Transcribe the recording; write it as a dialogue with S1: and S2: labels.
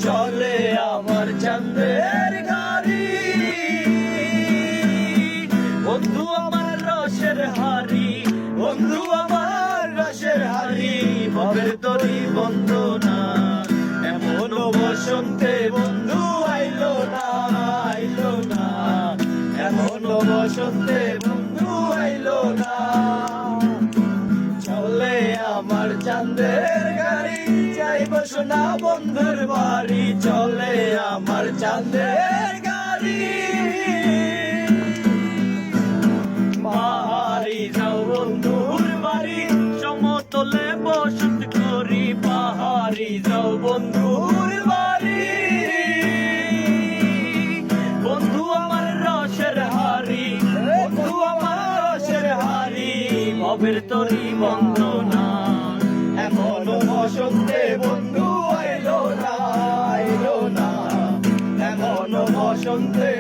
S1: চলে আমার চাঁদের গাড়ি। বন্ধু আমার রসের হাড়ি, বন্ধু আমার রসের হাড়ি, ভবের তরি বন্দনা এমন বসন্তে বন্ধু আইলো না, আইলো না, এমন বসন্তে বন্ধু আইলো না। চলে আমার চাঁদের গাড়ি, যাইব সোনা বন্ধুর বাড়ি, চলে আমার চাঁদের গাড়ি। পাহাড়ি যাও বন্ধুর বাড়ি, সমতলে বসত করি, পাহাড়ি যাও বন্ধুর বাড়ি। বন্ধু আমার রসের হাড়ি, বন্ধু আমার রসের হাড়ি, ভবের তরি বন্দনা এমন বসন্তে বন্ধু আইলো না, আইলো না, এমন বসন্তে